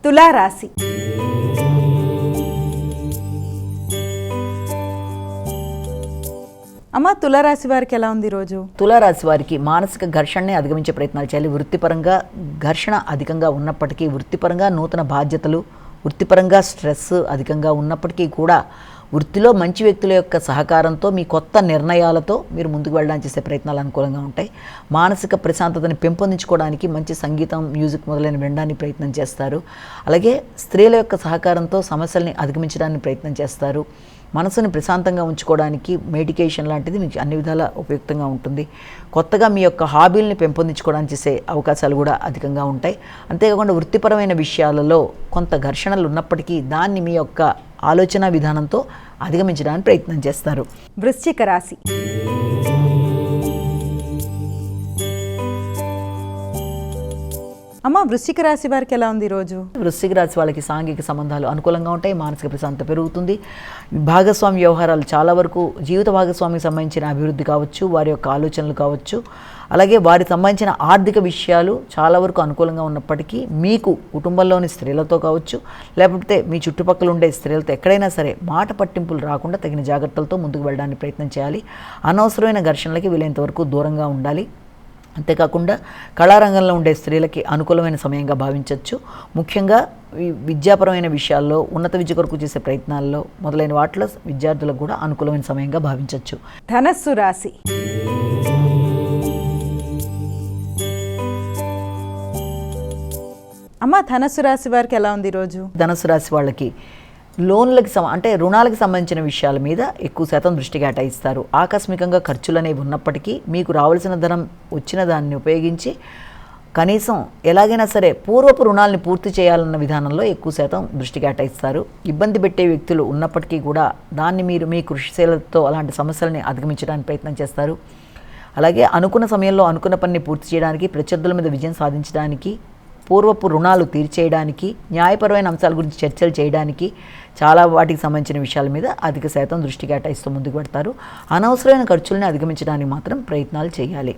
తులారాశి. అమ్మ, తులారాశి వారికి ఎలా ఉంది ఈరోజు? తులారాశి వారికి మానసిక ఘర్షణని అధిగమించే ప్రయత్నాలు చేయాలి. వృత్తిపరంగా ఘర్షణ అధికంగా ఉన్నప్పటికీ, వృత్తిపరంగా నూతన బాధ్యతలు, వృత్తిపరంగా స్ట్రెస్ అధికంగా ఉన్నప్పటికీ కూడా వృత్తిలో మంచి వ్యక్తుల యొక్క సహకారంతో మీ కొత్త నిర్ణయాలతో మీరు ముందుకు వెళ్ళడానికి చేసే ప్రయత్నాలు అనుకూలంగా ఉంటాయి. మానసిక ప్రశాంతతని పెంపొందించుకోవడానికి మంచి సంగీతం, మ్యూజిక్ మొదలైన వినడానికి ప్రయత్నం చేస్తారు. అలాగే స్త్రీల యొక్క సహకారంతో సమస్యల్ని అధిగమించడానికి ప్రయత్నం చేస్తారు. మనసుని ప్రశాంతంగా ఉంచుకోవడానికి మెడిటేషన్ లాంటిది మీకు అన్ని విధాలా ఉపయుక్తంగా ఉంటుంది. కొత్తగా మీ యొక్క హాబీల్ని పెంపొందించుకోవడానికి చేసే అవకాశాలు కూడా అధికంగా ఉంటాయి. అంతేకాకుండా వృత్తిపరమైన విషయాలలో కొంత ఘర్షణలు ఉన్నప్పటికీ దాన్ని మీ యొక్క ఆలోచన విధానంతో అధిగమించడానికి ప్రయత్నం చేస్తారు. వృశ్చిక రాశి. అమ్మ, వృశ్చిక రాశి వారికి ఎలా ఉంది ఈరోజు? వృశ్చిక రాశి వాళ్ళకి సాంఘిక సంబంధాలు అనుకూలంగా ఉంటాయి. మానసిక ప్రశాంతత పెరుగుతుంది. భాగస్వామి వ్యవహారాలు చాలా వరకు జీవిత భాగస్వామికి సంబంధించిన అభివృద్ధి కావచ్చు, వారి యొక్క ఆలోచనలు కావచ్చు, అలాగే వారికి సంబంధించిన ఆర్థిక విషయాలు చాలా వరకు అనుకూలంగా ఉన్నప్పటికీ మీకు కుటుంబంలోని స్త్రీలతో కావచ్చు, లేకపోతే మీ చుట్టుపక్కల ఉండే స్త్రీలతో ఎక్కడైనా సరే మాట పట్టింపులు రాకుండా తగిన జాగ్రత్తలతో ముందుకు వెళ్ళడానికి ప్రయత్నం చేయాలి. అనవసరమైన ఘర్షణలకి వీలైనంత వరకు దూరంగా ఉండాలి. అంతేకాకుండా కళారంగంలో ఉండే స్త్రీలకి అనుకూలమైన సమయంగా భావించవచ్చు. ముఖ్యంగా విద్యాపరమైన విషయాల్లో, ఉన్నత విద్య కొరకు చేసే ప్రయత్నాల్లో మొదలైన వాటిలో విద్యార్థులకు కూడా అనుకూలమైన సమయంగా భావించవచ్చు. ధనస్సు రాశి. అమ్మ, ధనస్సు రాశి వారికి ఎలా ఉంది ఈరోజు? ధనస్సు రాశి వాళ్ళకి లోన్లకి అంటే రుణాలకు సంబంధించిన విషయాల మీద ఎక్కువ శాతం దృష్టి కేటాయిస్తారు. ఆకస్మికంగా ఖర్చులు అనేవి ఉన్నప్పటికీ మీకు రావాల్సిన ధనం వచ్చిన దాన్ని ఉపయోగించి కనీసం ఎలాగైనా సరే పూర్వపు రుణాలని పూర్తి చేయాలన్న విధానంలో ఎక్కువ శాతం దృష్టి కేటాయిస్తారు. ఇబ్బంది పెట్టే వ్యక్తులు ఉన్నప్పటికీ కూడా దాన్ని మీరు మీ కృషిశీలతో అలాంటి సమస్యలని అధిగమించడానికి ప్రయత్నం చేస్తారు. అలాగే అనుకున్న సమయంలో అనుకున్న పనిని పూర్తి చేయడానికి, ప్రత్యర్థుల మీద విజయం సాధించడానికి, పూర్వపు రుణాలు తీర్చేయడానికి, న్యాయపరమైన అంశాల గురించి చర్చలు చేయడానికి, చాలా వాటికి సంబంధించిన విషయాల మీద అధిక శాతం దృష్టి కేటాయిస్తూ ముందుకు పెడతారు. అనవసరమైన ఖర్చుల్ని అధిగమించడానికి మాత్రం ప్రయత్నాలు చేయాలి.